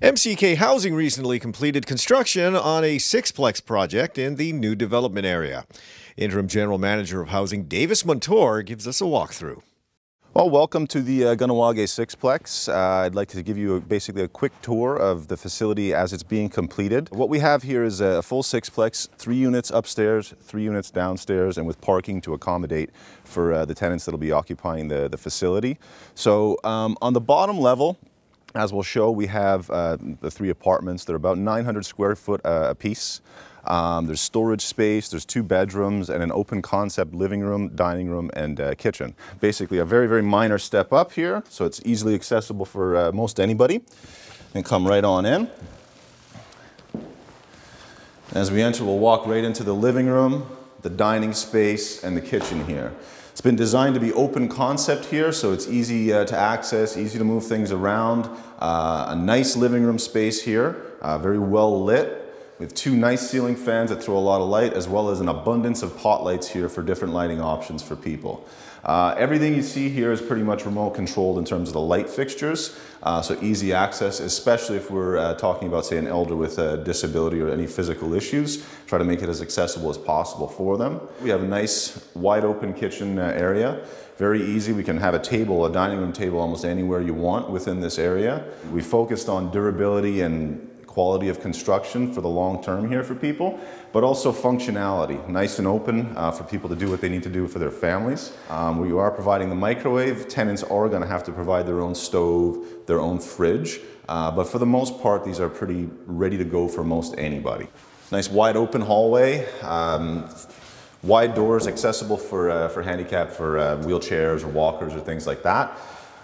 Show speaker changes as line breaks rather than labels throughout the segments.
MCK Housing recently completed construction on a Six-Plex project in the new development area. Interim General Manager of Housing Davis Montour gives us a walkthrough.
Well, welcome to the Kahnawà Six-Plex. I'd like to give you basically a quick tour of the facility as it's being completed. What we have here is a full Six-Plex, 3 units upstairs, 3 units downstairs, and with parking to accommodate for the tenants that will be occupying the facility. So on the bottom level, as we'll show, we have the 3 apartments. They're about 900 square foot a piece. There's storage space, there's 2 bedrooms, and an open concept living room, dining room, and kitchen. Basically a very, very minor step up here, so it's easily accessible for most anybody. And come right on in. As we enter, we'll walk right into the living room, the dining space, and the kitchen here. It's been designed to be open concept here, so it's easy to access, easy to move things around. A nice living room space here, very well lit. We have 2 nice ceiling fans that throw a lot of light, as well as an abundance of pot lights here for different lighting options for people. Everything you see here is pretty much remote controlled in terms of the light fixtures, so easy access, especially if we're talking about, say, an elder with a disability or any physical issues. Try to make it as accessible as possible for them. We have a nice wide open kitchen area. Very easy. We can have a table, a dining room table, almost anywhere you want within this area. We focused on durability and quality of construction for the long term here for people, but also functionality. Nice and open for people to do what they need to do for their families. We are providing the microwave. Tenants are going to have to provide their own stove, their own fridge, but for the most part, these are pretty ready to go for most anybody. Nice wide open hallway. Wide doors accessible for handicap, for wheelchairs or walkers or things like that.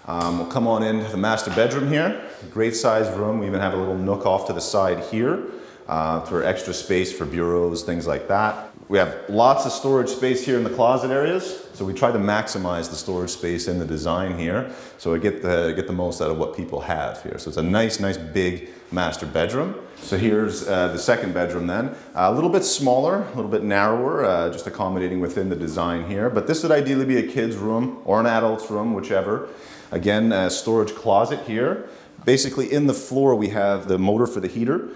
We'll come on into the master bedroom here. Great sized room. We even have a little nook off to the side here for extra space for bureaus, things like that. We have lots of storage space here in the closet areas, so we try to maximize the storage space in the design here, so we get the most out of what people have here. So it's a nice big master bedroom. So here's the second bedroom then. A little bit smaller, a little bit narrower, just accommodating within the design here, but this would ideally be a kid's room or an adult's room, whichever. Again, a storage closet here. Basically in the floor we have the motor for the heater,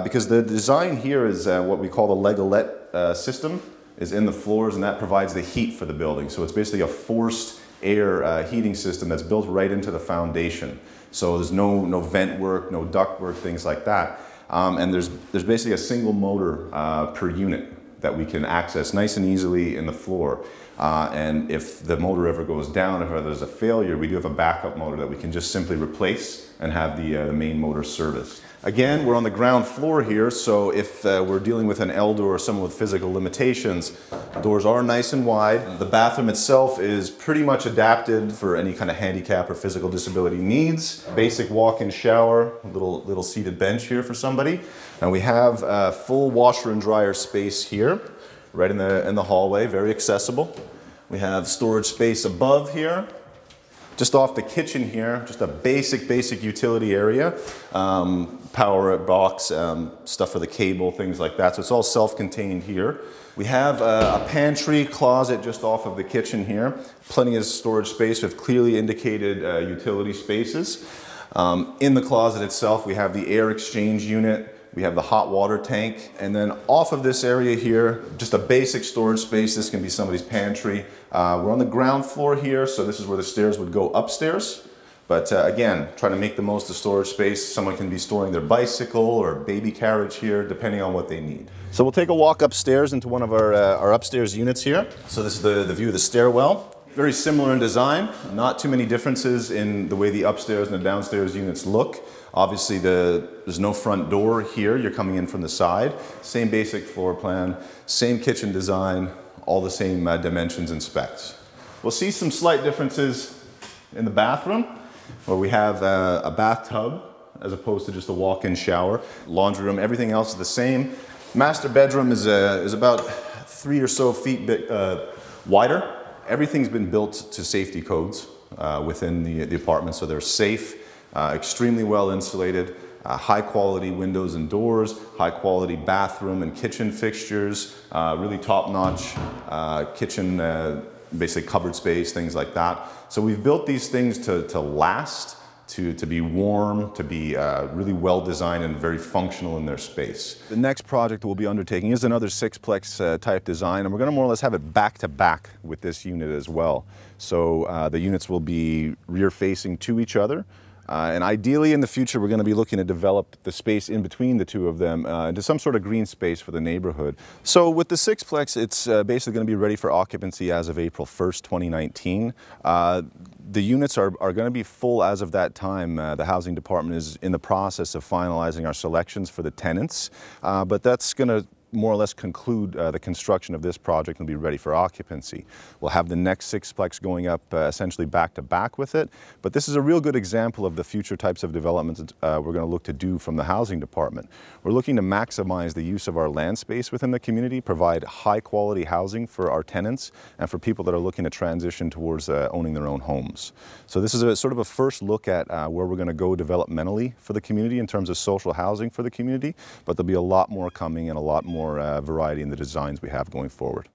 because the design here is what we call the Legolette system is in the floors, and that provides the heat for the building. So it's basically a forced air heating system that's built right into the foundation. So there's no vent work, no duct work, things like that. And there's basically a single motor per unit that we can access nice and easily in the floor. And if the motor ever goes down, if there's a failure, we do have a backup motor that we can just simply replace and have the main motor serviced. Again, we're on the ground floor here, so if we're dealing with an elder or someone with physical limitations, the doors are nice and wide. The bathroom itself is pretty much adapted for any kind of handicap or physical disability needs. Basic walk-in shower, a little seated bench here for somebody. And we have a full washer and dryer space here, right in the hallway, very accessible. We have storage space above here. Just off the kitchen here, just a basic utility area. Power box, stuff for the cable, things like that. So it's all self-contained here. We have a pantry closet just off of the kitchen here. Plenty of storage space with clearly indicated utility spaces. In the closet itself, we have the air exchange unit. We have the hot water tank, and then off of this area here, just a basic storage space. This can be somebody's pantry. We're on the ground floor here, so this is where the stairs would go upstairs. But again, trying to make the most of storage space. Someone can be storing their bicycle or baby carriage here, depending on what they need. So we'll take a walk upstairs into one of our upstairs units here. So this is the view of the stairwell. Very similar in design, not too many differences in the way the upstairs and the downstairs units look. Obviously there's no front door here, you're coming in from the side. Same basic floor plan, same kitchen design, all the same dimensions and specs. We'll see some slight differences in the bathroom, where we have a bathtub as opposed to just a walk-in shower. Laundry room, everything else is the same. Master bedroom is about 3 or so feet wider. Everything's been built to safety codes within the apartment, so they're safe. Extremely well insulated, high quality windows and doors, high quality bathroom and kitchen fixtures, really top notch kitchen, basically cupboard space, things like that. So we've built these things to last to be warm, to be really well designed and very functional in their space. The next project we'll be undertaking is another Six-Plex type design, and we're going to more or less have it back to back with this unit as well. So the units will be rear facing to each other. And ideally in the future we're going to be looking to develop the space in between the two of them into some sort of green space for the neighborhood. So with the Six-Plex, it's basically going to be ready for occupancy as of April 1st, 2019. The units are going to be full as of that time. The Housing Department is in the process of finalizing our selections for the tenants, but that's going to more or less conclude the construction of this project and be ready for occupancy. We'll have the next Six-Plex going up essentially back to back with it, but this is a real good example of the future types of developments we're going to look to do from the Housing Department. We're looking to maximize the use of our land space within the community, provide high quality housing for our tenants and for people that are looking to transition towards owning their own homes. So this is a sort of a first look at where we're going to go developmentally for the community in terms of social housing for the community, but there'll be a lot more coming and a lot more variety in the designs we have going forward.